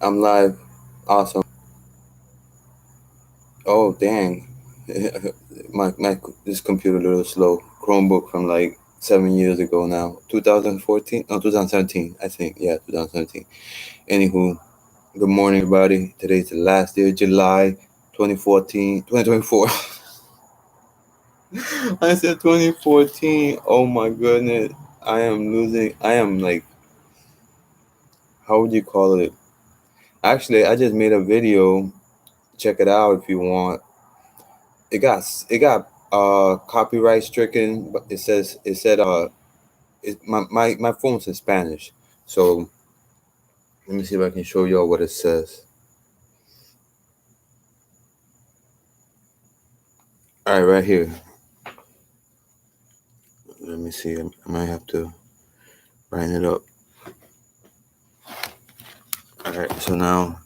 I'm live. Awesome. Oh dang. my this computer a little slow. Chromebook from like 7 years ago now. 2014? No, 2017, I think. Yeah, 2017. Anywho, good morning everybody. Today's the last day of July 2014. 2024. I said 2014. Oh my goodness. I am like, how would you call it? Actually, I just made a video. Check it out if you want. It got copyright stricken, but my phone's in Spanish. So let me see if I can show y'all what it says. All right, right here. Let me see. I might have to brighten it up. All right, so now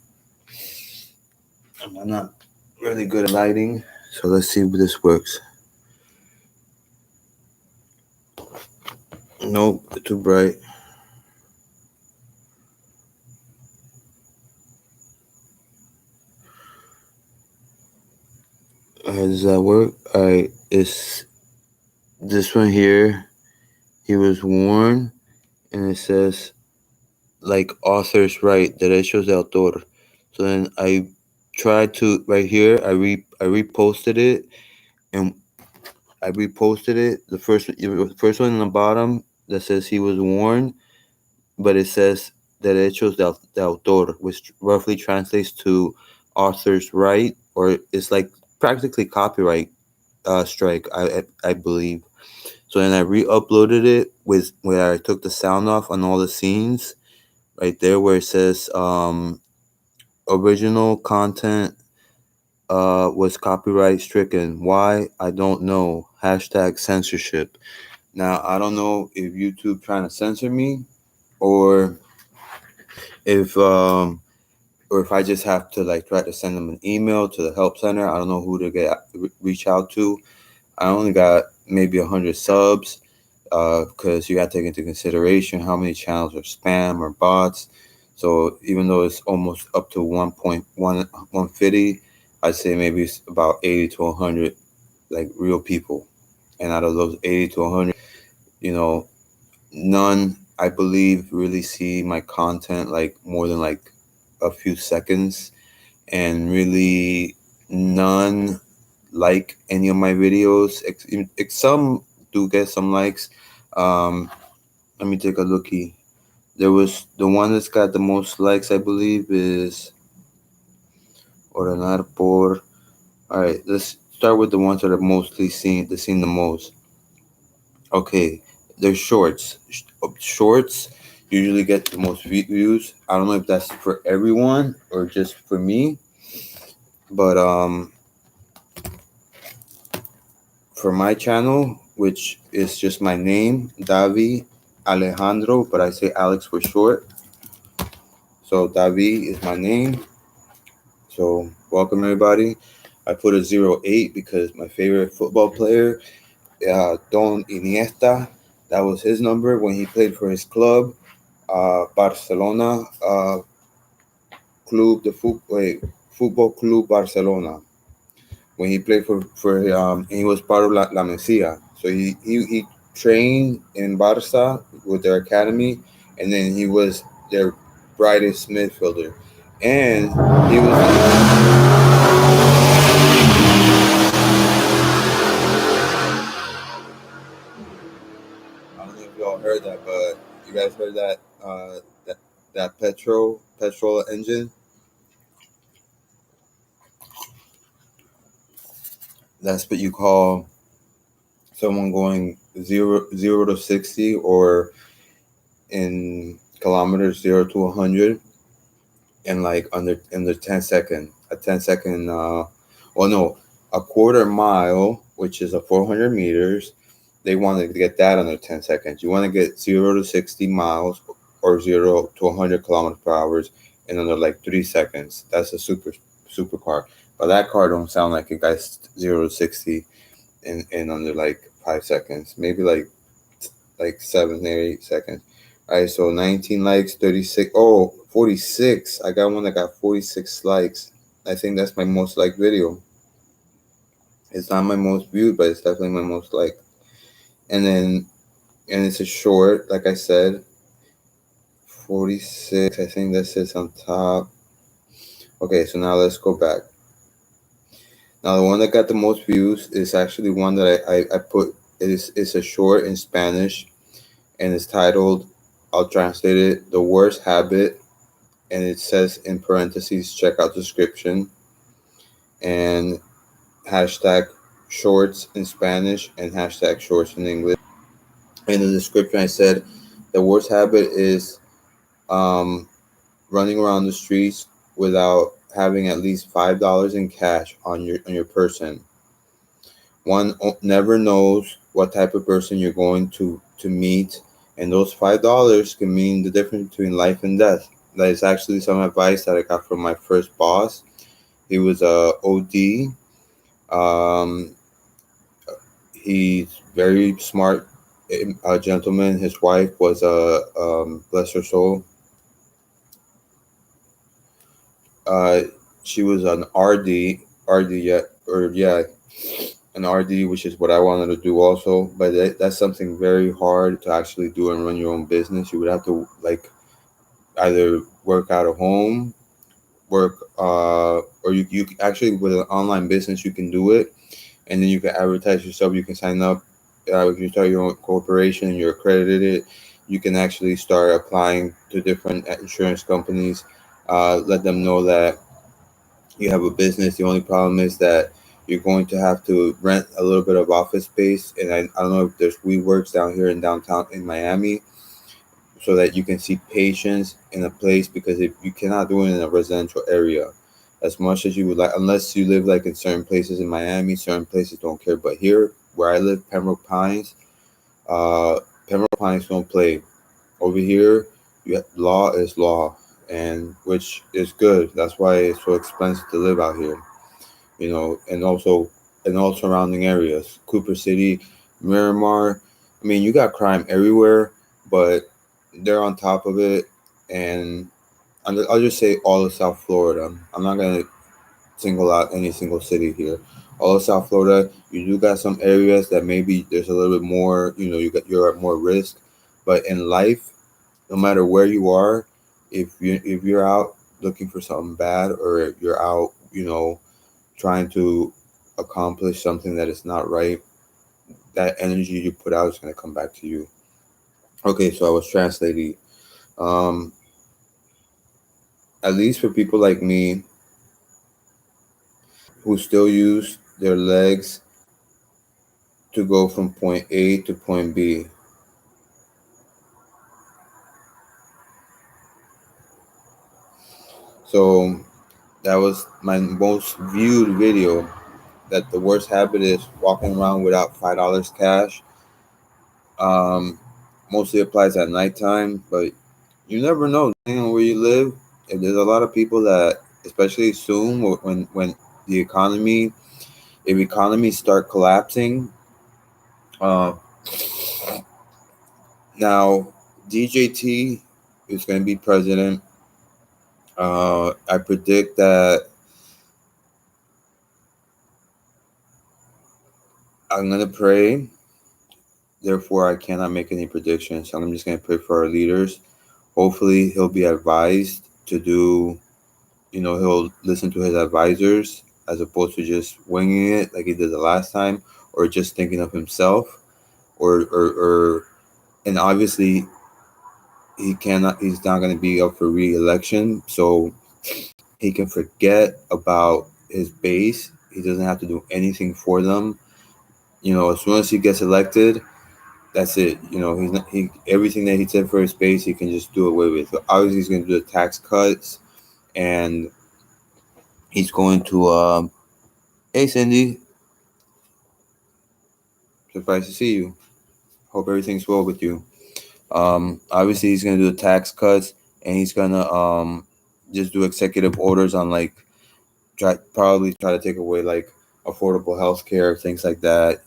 I'm not really good at lighting, so let's see if this works. Nope, too bright. Does that work? All right, it's this one here. He was warned, and it says like author's right, derechos de autor. So then I tried to right here. I reposted it, and I reposted it. The first one in the bottom that says he was warned, but it says derechos de autor, which roughly translates to author's right, or it's like practically copyright strike. I believe. So then I re-uploaded it with where I took the sound off on all the scenes right there where it says original content was copyright stricken. Why? I don't know. Hashtag censorship. Now I don't know if YouTube trying to censor me or if um or if I just have to like try to send them an email to the help center. I don't know who to reach out to. I only got maybe 100 subs because you got to take into consideration how many channels are spam or bots. So even though it's almost up to 150, I'd say maybe it's about 80 to 100 like real people. And out of those 80 to 100, you know, none I believe really see my content like more than like a few seconds, and really none like any of my videos. Some do get some likes. Um, Let me take a looky. There was the one that's got the most likes, I believe, is Ordenar por. All right, let's start with the ones that are mostly seen. They're seen the most. Okay, they're shorts. Shorts usually get the most views. I don't know if that's for everyone or just for me, but for my channel, which is just my name, Davi Alejandro, but I say Alex for short. So Davi is my name. So welcome everybody. I put a 08 because my favorite football player, Don Iniesta, that was his number when he played for his club, Barcelona, Football Club Barcelona. When he played he was part of La Masia. So he trained in Barca with their academy, and then he was their brightest midfielder. And he was. I don't know if y'all heard that, but you guys heard that that petrol engine. That's what you call someone going zero to 60, or in kilometers 0 to 100 in like under 10 second. A 10 second. Well, no, a quarter mile, which is a 400 meters. They want to get that under 10 seconds. You want to get 0 to 60 miles or 0 to 100 kilometers per hour in under like 3 seconds. That's a super car. But that car don't sound like it gets 0 to 60 in under like 5 seconds. Maybe like 7 or 8 seconds. All right, so 19 likes, 36. Oh, 46. I got one that got 46 likes. I think that's my most liked video. It's not my most viewed, but it's definitely my most liked. And then, and it's a short, like I said, 46. I think that sits on top. Okay, so now let's go back. Now the one that got the most views is actually one that I put. It's a short in Spanish, and it's titled, I'll translate it, The Worst Habit, and it says in parentheses, check out description, and hashtag shorts in Spanish and hashtag shorts in English. In the description, I said the worst habit is um, running around the streets without having at least $5 in cash on your person. One never knows what type of person you're going to meet, and those $5 can mean the difference between life and death. That is actually some advice that I got from my first boss. He was a OD. Um, he's very smart, a gentleman. His wife was a bless her soul. Uh, she was an RD yet, or yeah, an RD, which is what I wanted to do also. But that's something very hard to actually do and run your own business. You would have to like either work out of home, work, or you actually with an online business you can do it, and then you can advertise yourself. You can sign up. If you start your own corporation and you're accredited, you can actually start applying to different insurance companies. Let them know that you have a business. The only problem is that you're going to have to rent a little bit of office space. And I don't know if there's WeWorks down here in downtown in Miami, so that you can see patients in a place, because if you cannot do it in a residential area as much as you would like, unless you live like in certain places in Miami, certain places don't care. But here where I live, uh, Pembroke Pines don't play. Over here, law is law, and which is good. That's why it's so expensive to live out here, and also in all surrounding areas, Cooper City, Miramar. I mean, you got crime everywhere, but they're on top of it. And I'll just say all of South Florida. I'm not gonna single out any single city here. All of South Florida, you do got some areas that maybe there's a little bit more. You're at more risk, but in life, no matter where you are, if you're out looking for something bad, or you're out, trying to accomplish something that is not right, that energy you put out is going to come back to you. Okay, so I was translating. Um, at least for people like me who still use their legs to go from point A to point B. So that was my most viewed video. That the worst habit is walking around without $5 cash. Um, Mostly applies at nighttime, but you never know. Depending on where you live, if there's a lot of people that, especially soon, when the economy, if economies start collapsing, uh, now DJT is going to be president. I predict that I'm going to pray. Therefore, I cannot make any predictions. I'm just going to pray for our leaders. Hopefully, he'll be advised to do, he'll listen to his advisors as opposed to just winging it like he did the last time, or just thinking of himself, or and obviously he's not going to be up for re-election, so he can forget about his base. He doesn't have to do anything for them. As soon as he gets elected, that's it. He's not, he everything that he said for his base, he can just do away with. So obviously, he's going to do the tax cuts, and he's going to. Hey, Cindy, surprised to see you. Hope everything's well with you. Obviously, he's going to do the tax cuts, and he's going to just do executive orders on like probably try to take away like affordable health care, things like that.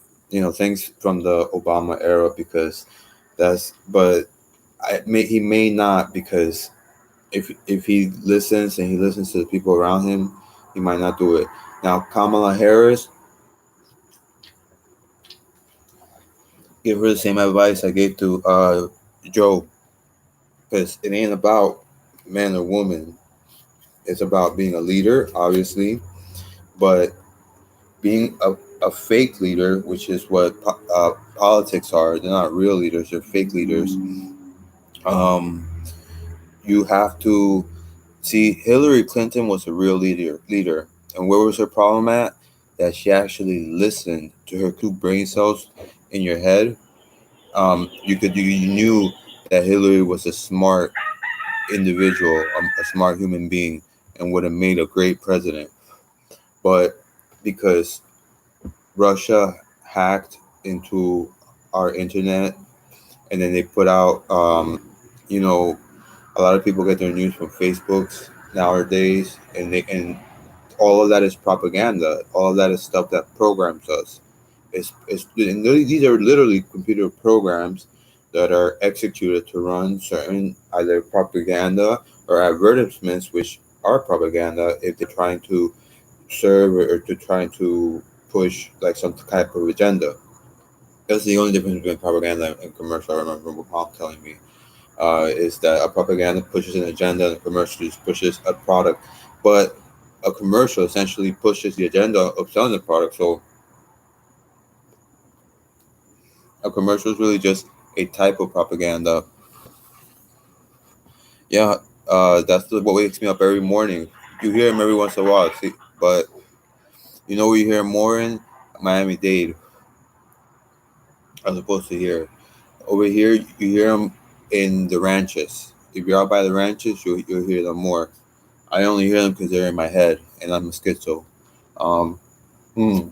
Things from the Obama era, because but he may not, because If he listens and he listens to the people around him, he might not do it. Now, Kamala Harris, give her the same advice I gave to Joe, because it ain't about man or woman. It's about being a leader, obviously, but being a fake leader, which is what politics are. They're not real leaders; they're fake leaders. Um, you have to see Hillary Clinton was a real leader, and where was her problem at? That she actually listened to her two brain cells in your head. You knew that Hillary was a smart individual, a smart human being, and would have made a great president. But because Russia hacked into our internet, and then they put out, you know, a lot of people get their news from Facebooks nowadays, and all of that is propaganda. All of that is stuff that programs us. And these are literally computer programs that are executed to run certain either propaganda or advertisements, which are propaganda if they're trying to serve or to trying to push like some type of agenda. That's the only difference between propaganda and commercial. I remember my mom telling me is that a propaganda pushes an agenda and a commercial just pushes a product. But a commercial essentially pushes the agenda of selling the product. So a commercial is really just a type of propaganda. Yeah, what wakes me up every morning. You hear him every once in a while, see, but you know where you hear him more in Miami Dade, as opposed to here. Over here, you hear them in the ranches. If you're out by the ranches, you'll hear them more. I only hear them because they're in my head, and I'm a schizo. Um, hmm.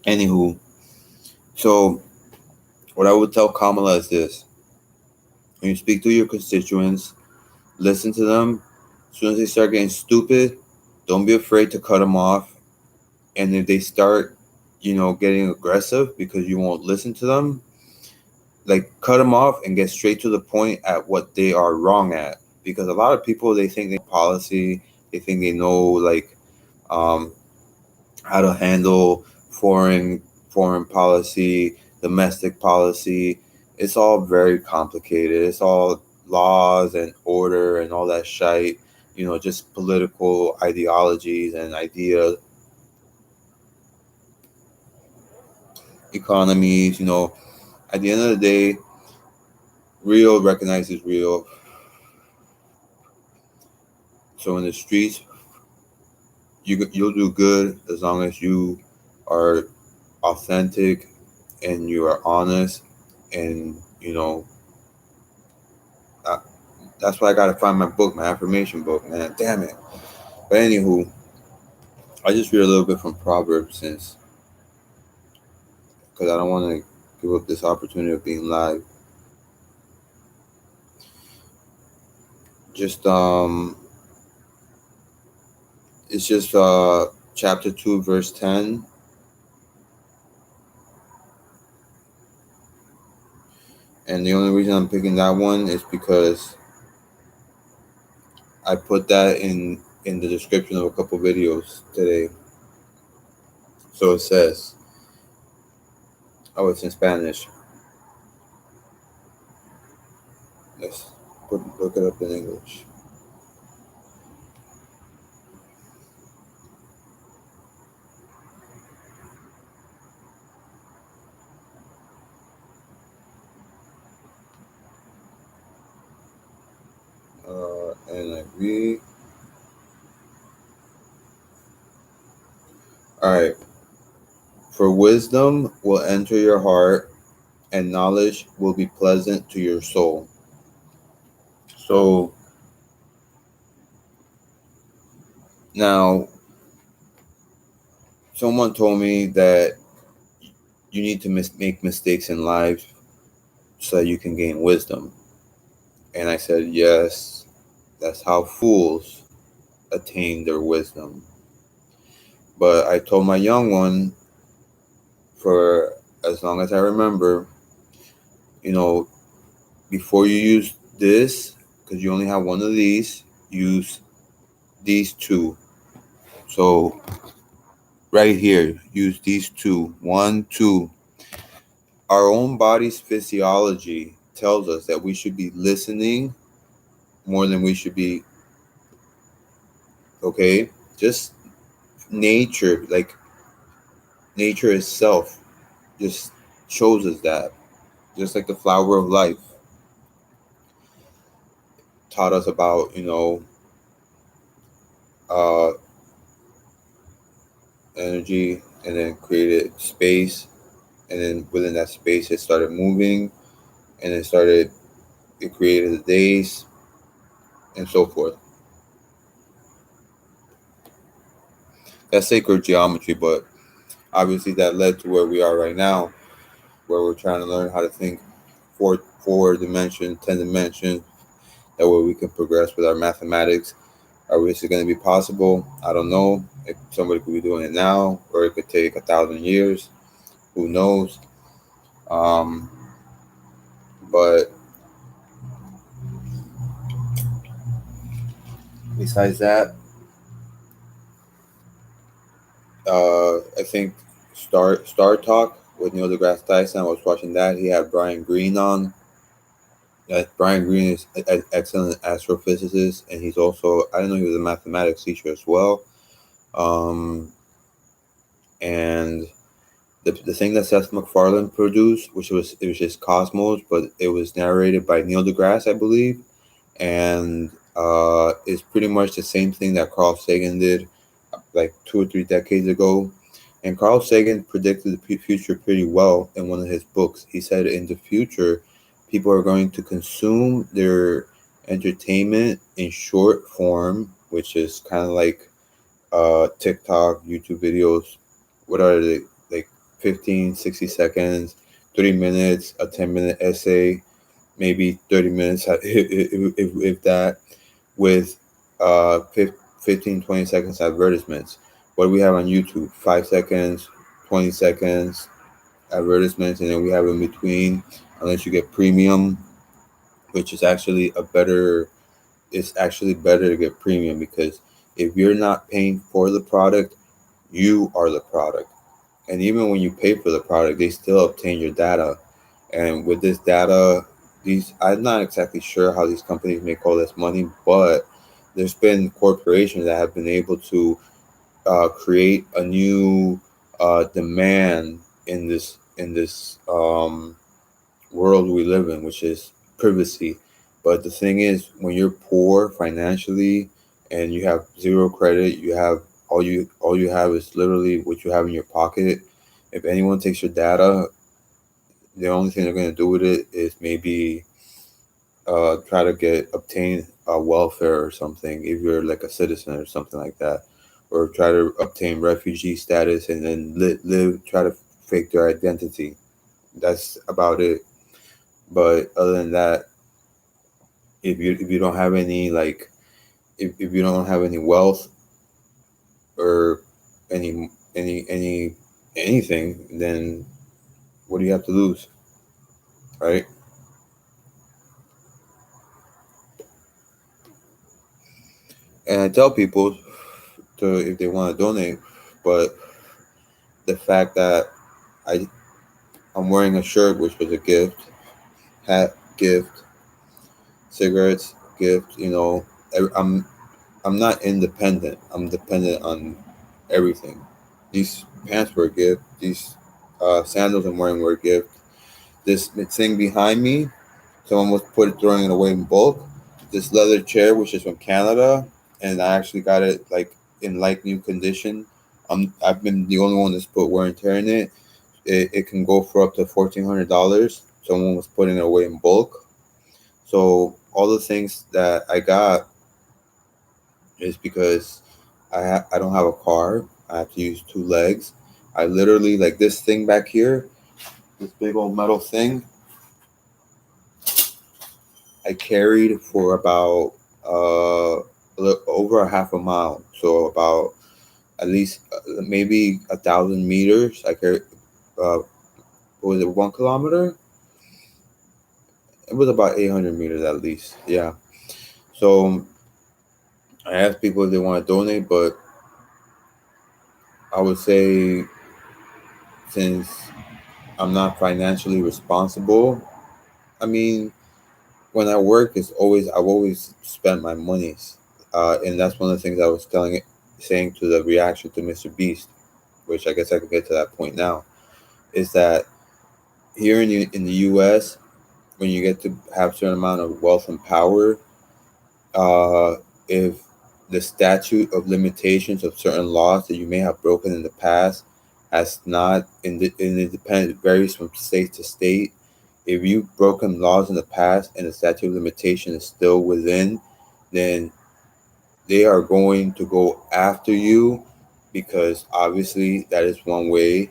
Anywho, so what I would tell Kamala is this: when you speak to your constituents, listen to them. As soon as they start getting stupid, don't be afraid to cut them off. And if they start, getting aggressive because you won't listen to them, like cut them off and get straight to the point at what they are wrong at. Because a lot of people, they think they know policy, they think they know um, how to handle foreign policy, domestic policy. It's all very complicated. It's all laws and order and all that shite. Just political ideologies and ideas, economies. At the end of the day, real recognizes real. So in the streets, you'll do good as long as you are authentic and you are honest, and uh, that's why I gotta find my book, my affirmation book, man. Damn it. But anywho, I just read a little bit from Proverbs since, because I don't want to give up this opportunity of being live. Just it's just chapter 2, verse 10. And the only reason I'm picking that one is because I put that in the description of a couple videos today. So it says, oh, it's in Spanish. Let's look it up in English. NIV. All right. For wisdom will enter your heart, and knowledge will be pleasant to your soul. So now, someone told me that you need to make mistakes in life so that you can gain wisdom. And I said, yes, that's how fools attain their wisdom. But I told my young one, for as long as I remember, before you use this, because you only have one of these, use these two. So right here, use these two. One, two. Our own body's physiology tells us that we should be listening more than we should be, okay? Just nature, like nature itself, just shows us that. Just like the flower of life taught us about, uh, energy, and then created space, and then within that space it started moving, and it created the days and so forth. That's sacred geometry, but obviously that led to where we are right now, where we're trying to learn how to think four dimension, 10 dimension. That way we can progress with our mathematics. Are this going to be possible? I don't know. If somebody could be doing it now, or it could take 1,000 years. Who knows? Um, but besides that, I think Star Talk with Neil deGrasse Tyson. I was watching that. He had Brian Greene on. Brian Greene is an excellent astrophysicist, and he's also, I didn't know he was a mathematics teacher as well. Um, and the thing that Seth MacFarlane produced, it was just Cosmos, but it was narrated by Neil deGrasse, I believe, and it's pretty much the same thing that Carl Sagan did like 2 or 3 decades ago. And Carl Sagan predicted the future pretty well in one of his books. He said in the future, people are going to consume their entertainment in short form, which is kind of like TikTok, YouTube videos. What are they? Like 15, 60 seconds, 3 minutes, a 10-minute essay, maybe 30 minutes, if that, with 15, 20 seconds advertisements. What do we have on YouTube? 5 seconds, 20 seconds advertisements, and then we have in between, unless you get premium, which is actually it's actually better to get premium, because if you're not paying for the product, you are the product. And even when you pay for the product, they still obtain your data. And with this data, I'm not exactly sure how these companies make all this money, but there's been corporations that have been able to create a new demand in this world we live in, which is privacy. But the thing is, when you're poor financially and you have zero credit, you have all you have is literally what you have in your pocket. If anyone takes your data, the only thing they're going to do with it is maybe try to obtain welfare or something, if you're like a citizen or something like that, or try to obtain refugee status and then try to fake their identity. That's about it. But other than that, if you don't have any, like, if you don't have any wealth or any anything, then what do you have to lose, right? And I tell people to, if they want to donate, but the fact that I I'm wearing a shirt, which was a gift, hat gift, cigarettes gift. I'm not independent. I'm dependent on everything. These pants were a gift. These sandals I'm wearing were a gift. This thing behind me, someone was throwing it away in bulk. This leather chair, which is from Canada, and I actually got it like in like new condition. I've been the only one that's put wear and tear in it. It can go for up to $1,400. Someone was putting it away in bulk. So all the things that I got is because I don't have a car. I have to use two legs. I literally, like, this thing back here, this big old metal thing, I carried for about over a half a mile. So about at least maybe 1,000 meters. I carried. What was it, 1 kilometer? It was about 800 meters at least. Yeah. So I ask people if they want to donate, but I would say since I'm not financially responsible, I mean, when I work, I've always spent my monies, and that's one of the things I was saying to the reaction to Mr. Beast, which I guess I could get to that point now, is that here in the U.S., when you get to have a certain amount of wealth and power, uh, if the statute of limitations of certain laws that you may have broken in the past has not, in it depends, it varies from state to state. If you've broken laws in the past and the statute of limitation is still within, then they are going to go after you, because obviously that is one way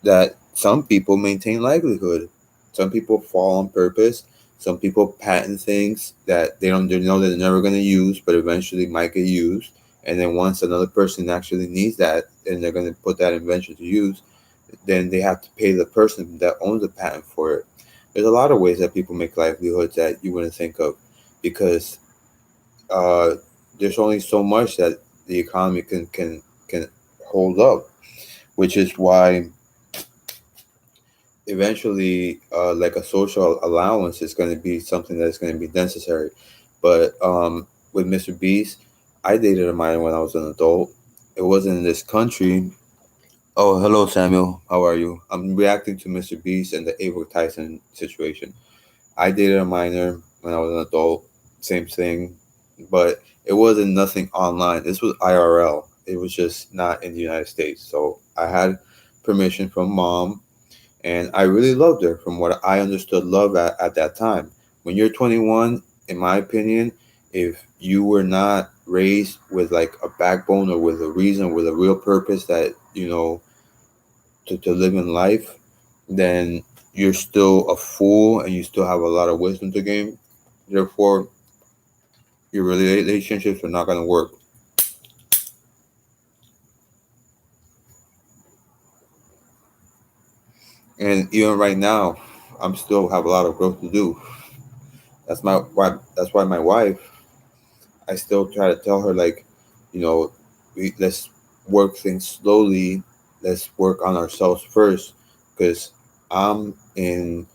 that some people maintain livelihood. Some people fall on purpose. Some people patent things that they know that they're never going to use, but eventually might get used. And then once another person actually needs that, and they're going to put that invention to use, then they have to pay the person that owns the patent for it. There's a lot of ways that people make livelihoods that you wouldn't think of, because uh, there's only so much that the economy can hold up, which is why eventually, like a social allowance is going to be something that's going to be necessary. But with Mr. Beast, I dated a minor when I was an adult. It wasn't in this country. Oh, hello, Samuel. How are you? I'm reacting to Mr. Beast and the Avery Tyson situation. I dated a minor when I was an adult. Same thing, but it wasn't nothing online. This was IRL. It was just not in the United States. So I had permission from mom, and I really loved her from what I understood love at that time. When you're 21, in my opinion, if you were not raised with like a backbone or with a reason, with a real purpose that, to live in life, then you're still a fool and you still have a lot of wisdom to gain. Therefore, your relationships are not going to work. And even right now, I'm still have a lot of growth to do. That's why my wife, I still try to tell her, like, let's work things slowly. Let's work on ourselves first, because I'm in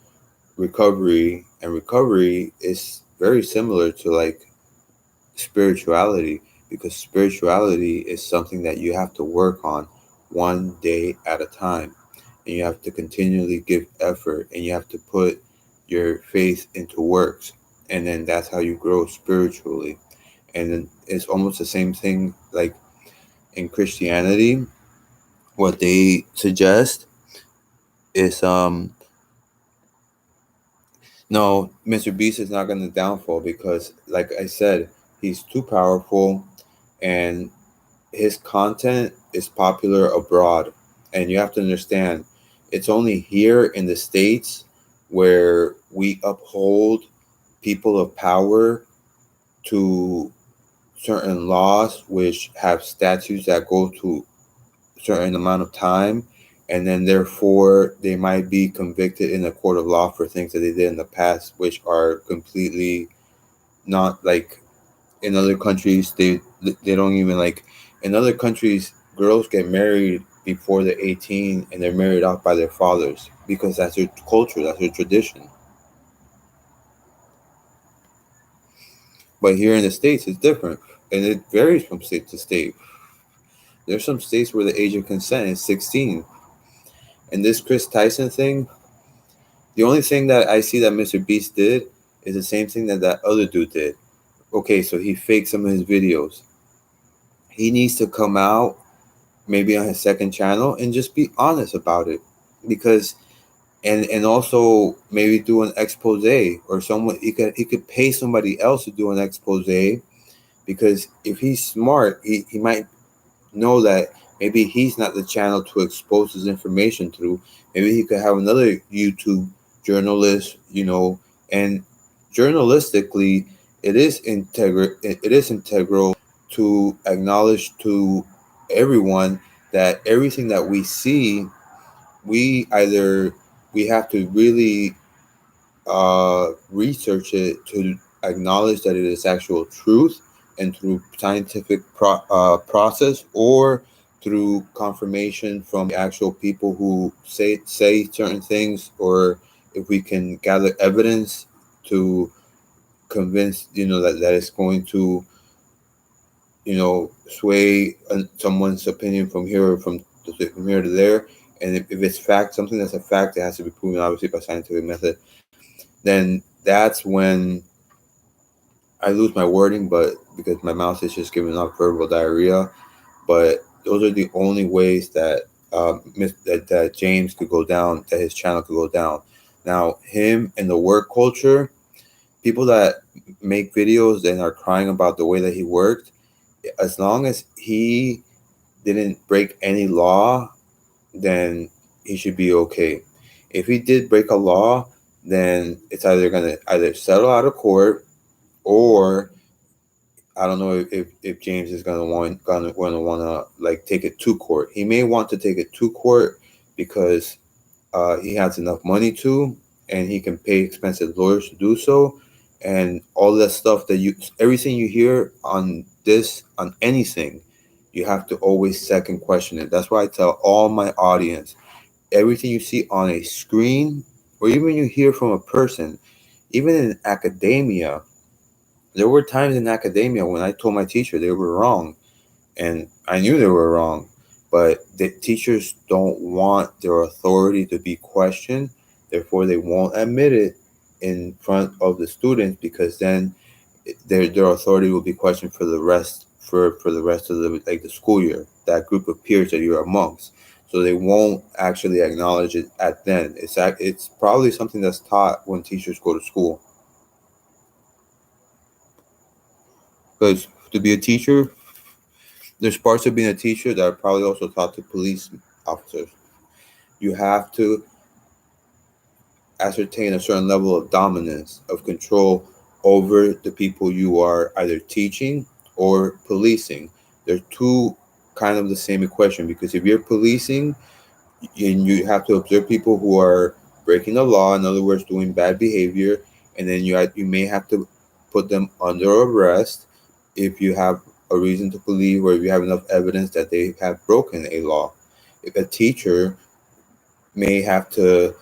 recovery, and recovery is very similar to like spirituality, because spirituality is something that you have to work on one day at a time, and you have to continually give effort, and you have to put your faith into works, and then that's how you grow spiritually. And then it's almost the same thing like in Christianity. What they suggest is no, Mr. Beast is not going to downfall, because like I said, he's too powerful, and his content is popular abroad. And you have to understand, it's only here in the States where we uphold people of power to certain laws which have statutes that go to certain amount of time, and then therefore they might be convicted in a court of law for things that they did in the past, which are completely not like in other countries. They don't even like, in other countries girls get married before they're 18, and they're married off by their fathers, because that's their culture, that's their tradition. But here in the States it's different, and it varies from state to state. There's some states where the age of consent is 16. And this Chris Tyson thing, the only thing that I see that Mr. Beast did is the same thing that that other dude did. Okay, so he faked some of his videos. He needs to come out maybe on his second channel and just be honest about it, because and also maybe do an expose, or someone he could pay somebody else to do an expose, because if he's smart, he might know that maybe he's not the channel to expose his information through. Maybe he could have another YouTube journalist, and journalistically, it is integral to acknowledge to everyone that everything that we see, we have to really research it to acknowledge that it is actual truth and through scientific process, or through confirmation from the actual people who say certain things, or if we can gather evidence to convince that it's going to sway someone's opinion from here or from here to there. And if it's fact, something that's a fact, it has to be proven obviously by scientific method. Then that's when I lose my wording, but because my mouth is just giving off verbal diarrhea. But those are the only ways that that James could go down, that his channel could go down. Now, him and the work culture, people that make videos and are crying about the way that he worked, as long as he didn't break any law, then he should be okay. If he did break a law, then it's either gonna either settle out of court, or I don't know if James is gonna wanna like take it to court. He may want to take it to court because he has enough money to, and he can pay expensive lawyers to do so. And all that stuff that everything you hear on anything, you have to always second question it. That's why I tell all my audience, everything you see on a screen, or even you hear from a person, even in academia, there were times in academia when I told my teacher they were wrong, and I knew they were wrong, but the teachers don't want their authority to be questioned. Therefore, they won't admit it in front of the students, because then their authority will be questioned for the rest of the school year. That group of peers that you're amongst, so they won't actually acknowledge it at then. It's probably something that's taught when teachers go to school, because to be a teacher, there's parts of being a teacher that are probably also taught to police officers. You have to ascertain a certain level of dominance, of control over the people you are either teaching or policing. They're two kind of the same equation, because if you're policing, and you have to observe people who are breaking the law, in other words, doing bad behavior, and then you may have to put them under arrest if you have a reason to believe, or if you have enough evidence that they have broken a law. If a teacher may have to,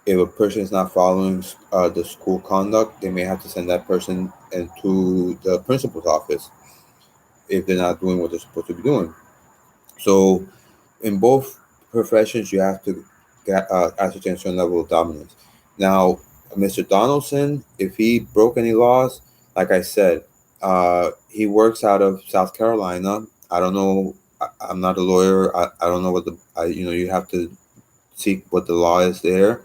if a person is not following the school conduct, they may have to send that person into the principal's office if they're not doing what they're supposed to be doing. So in both professions, you have to ascertain a certain level of dominance. Now, Mr. Donaldson, if he broke any laws, like I said, he works out of South Carolina. I don't know. I'm not a lawyer. I don't know what you have to see what the law is there.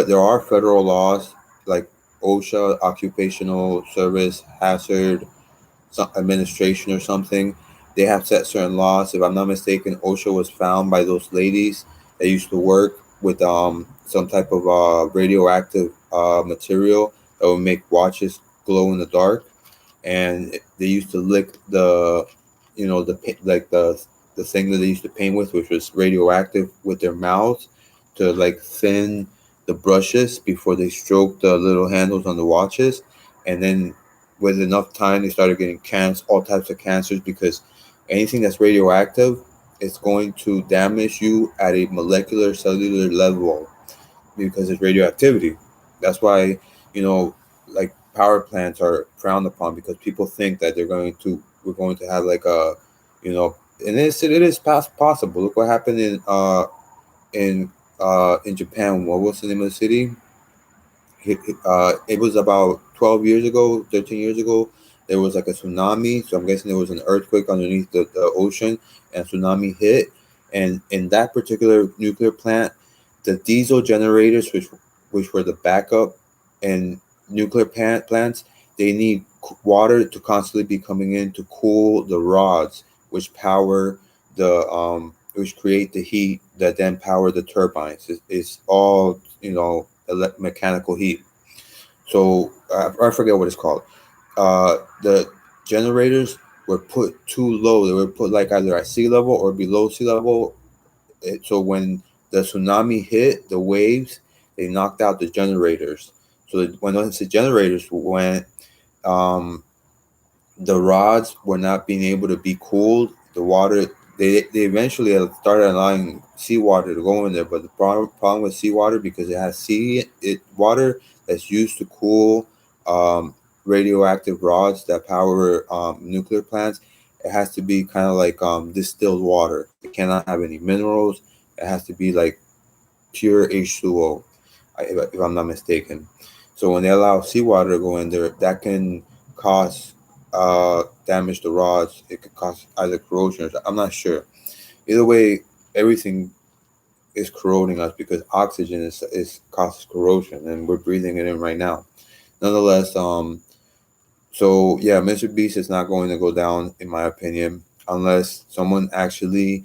There are federal laws like OSHA, Occupational Service Hazard Administration or something. They have set certain laws. If I'm not mistaken, OSHA was found by those ladies that used to work with some type of radioactive material that would make watches glow in the dark, and they used to lick the thing that they used to paint with, which was radioactive, with their mouths to like thin the brushes before they stroked the little handles on the watches. And then with enough time, they started getting all types of cancers, because anything that's radioactive is going to damage you at a molecular cellular level, because it's radioactivity. That's why, like power plants are frowned upon, because people think that we're going to have like a, you know, and it is possible. Look what happened in in Japan. What was the name of the city? It was about 12 years ago, 13 years ago. There was like a tsunami, so I'm guessing there was an earthquake underneath the ocean, and tsunami hit. And in that particular nuclear plant, the diesel generators, which were the backup and nuclear plants, they need water to constantly be coming in to cool the rods, which power which create the heat that then power the turbines. It's all mechanical heat. So I forget what it's called. The generators were put too low. They were put like either at sea level or below sea level. So when the tsunami hit, the waves, they knocked out the generators. So when the generators went, um, the rods were not being able to be cooled. The water, they eventually started allowing seawater to go in there, but the problem with seawater, because it has water that's used to cool um, radioactive rods that power nuclear plants. It has to be kind of like distilled water. It cannot have any minerals. It has to be like pure H2O, if I'm not mistaken. So when they allow seawater to go in there, that can cause damage to rods. It could cause either corrosion or I'm not sure. Either way, everything is corroding us because oxygen is causes corrosion, and we're breathing it in right now. Nonetheless, so yeah, Mr. Beast is not going to go down in my opinion unless someone actually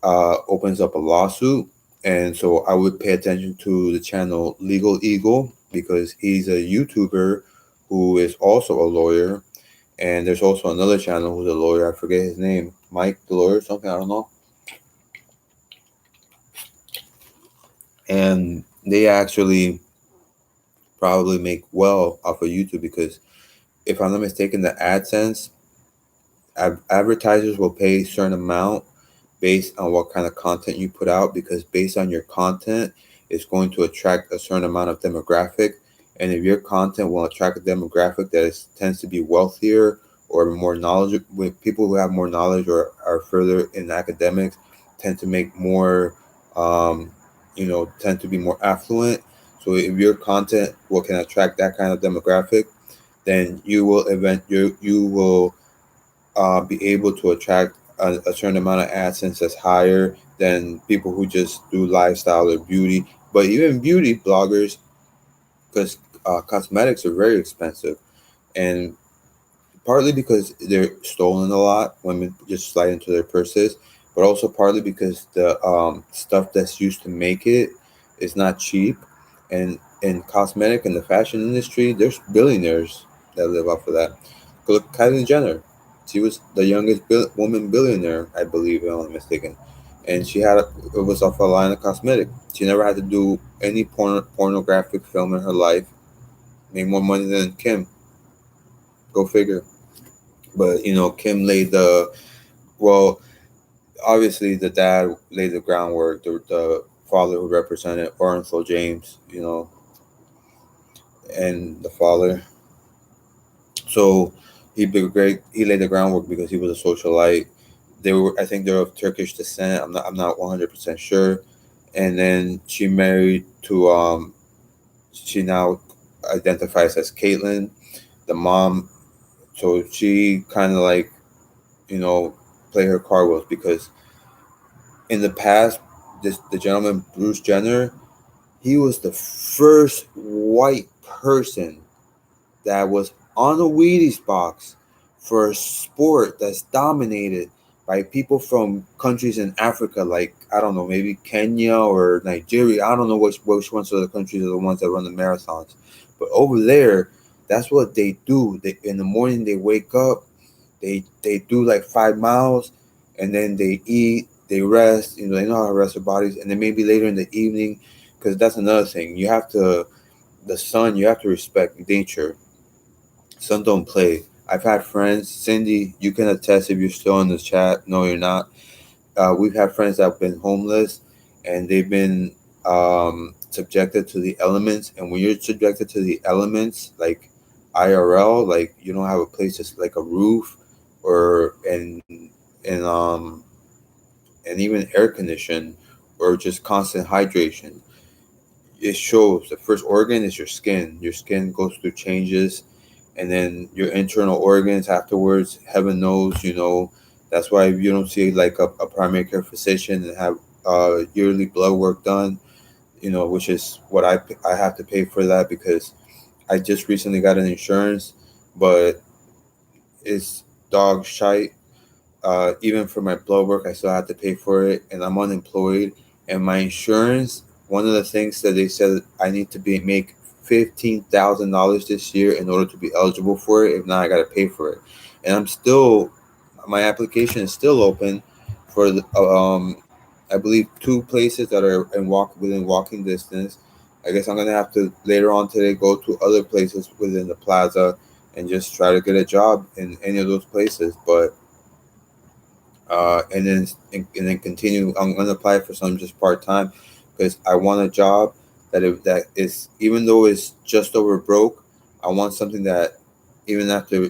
opens up a lawsuit. And so I would pay attention to the channel Legal Eagle because he's a YouTuber who is also a lawyer. And there's also another channel who's a lawyer. I forget his name, Mike the lawyer, or something. I don't know. And they actually probably make well off of YouTube because if I'm not mistaken, the AdSense advertisers will pay a certain amount based on what kind of content you put out because based on your content it's going to attract a certain amount of demographic, and if your content will attract a demographic that tends to be wealthier or more knowledgeable, with people who have more knowledge or are further in academics tend to make more tend to be more affluent. So if your content will can attract that kind of demographic, then you will be able to attract a certain amount of AdSense that's higher than people who just do lifestyle or beauty. But even beauty bloggers, because cosmetics are very expensive, and partly because they're stolen a lot, women just slide into their purses, but also partly because the stuff that's used to make it is not cheap. And in cosmetic and the fashion industry, there's billionaires that live off of that. Look, Kylie Jenner, she was the youngest woman billionaire, I believe, if I'm not mistaken. And it was off a line of cosmetic. She never had to do any pornographic film in her life. Made more money than Kim. Go figure. But Kim laid the well. Obviously, the dad laid the groundwork. The father who represented Orenthal James, and the father. So he laid the groundwork because he was a socialite. I think they're of Turkish descent. I'm not 100% sure. And then she married to she now identifies as Caitlyn, the mom. So she kind of like you know play her card well because in the past, the gentleman Bruce Jenner, he was the first white person that was on a Wheaties box for a sport that's dominated by people from countries in Africa, like I don't know, maybe Kenya or Nigeria. I don't know which ones of the countries are the ones that run the marathons, but over there, that's what they do. They in the morning they wake up, they do like 5 miles, and then they eat, they rest. They know how to rest their bodies, and then maybe later in the evening, because that's another thing. The sun. You have to respect nature. Sun don't play. I've had friends, Cindy, you can attest if you're still in the chat. No, you're not. We've had friends that have been homeless and they've been subjected to the elements. And when you're subjected to the elements, like IRL, like you don't have a place, just like a roof or and even air condition or just constant hydration, it shows. The first organ is your skin. Your skin goes through changes, and then your internal organs afterwards. Heaven knows, that's why you don't see like a primary care physician and have yearly blood work done. Which is what I have to pay for that because I just recently got an insurance, but it's dog shite. Even for my blood work, I still have to pay for it, and I'm unemployed. And my insurance, one of the things that they said I need to be make $15,000 this year in order to be eligible for it. If not, I gotta pay for it. And my application is still open for I believe 2 places that are within walking distance. I guess I'm gonna have to later on today go to other places within the plaza and just try to get a job in any of those places. But and then continue. I'm gonna apply for some just part time because I want a job that is, even though it's just over broke, I want something that even after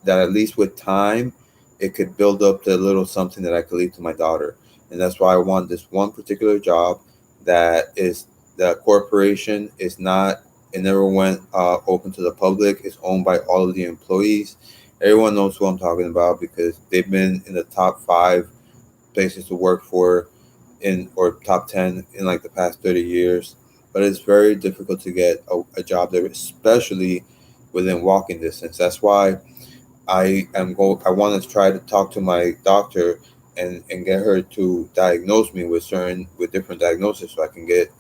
that, at least with time, it could build up to a little something that I could leave to my daughter. And that's why I want this one particular job that is, the corporation is not, it never went open to the public. It's owned by all of the employees. Everyone knows who I'm talking about because they've been in the top five places to work for in, or top 10 in like the past 30 years. But it's very difficult to get a job there, especially within walking distance. That's why I want to try to talk to my doctor and get her to diagnose me with different diagnoses so I can get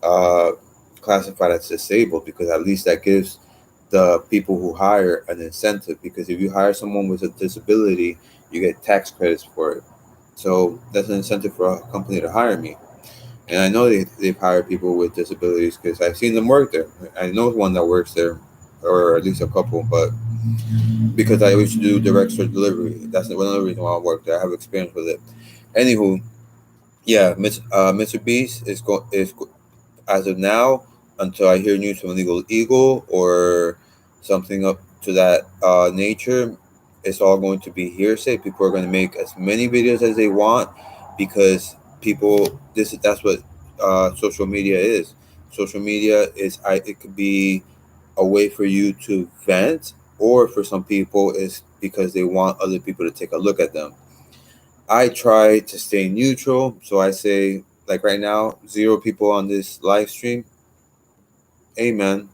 uh, classified as disabled, because at least that gives the people who hire an incentive, because if you hire someone with a disability, you get tax credits for it. So that's an incentive for a company to hire me. And I know they've hired people with disabilities because I've seen them work there. I know one that works there, or at least a couple, but because I used to do direct store delivery, that's another reason why I work there. I have experience with it. Anywho, yeah, Mr. Beast as of now, until I hear news from Legal Eagle or something up to that nature, it's all going to be hearsay. People are going to make as many videos as they want because that's what social media is. Social media is, it could be a way for you to vent, or for some people, is because they want other people to take a look at them. I try to stay neutral, so I say, like right now, zero people on this live stream. Amen.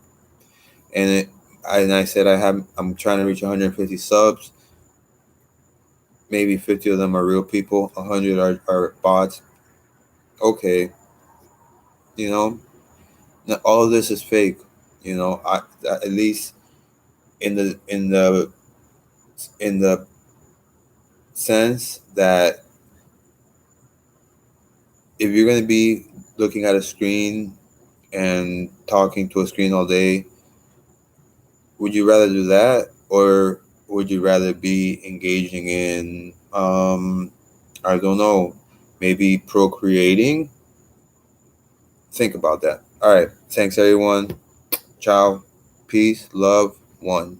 And I said I'm trying to reach 150 subs. Maybe 50 of them are real people. 100 are bots. Okay, you know, all of this is fake. At least in the sense that if you're gonna be looking at a screen and talking to a screen all day, would you rather do that, or would you rather be engaging in I don't know, maybe procreating? Think about that. All right. Thanks everyone. Ciao. Peace, love, one.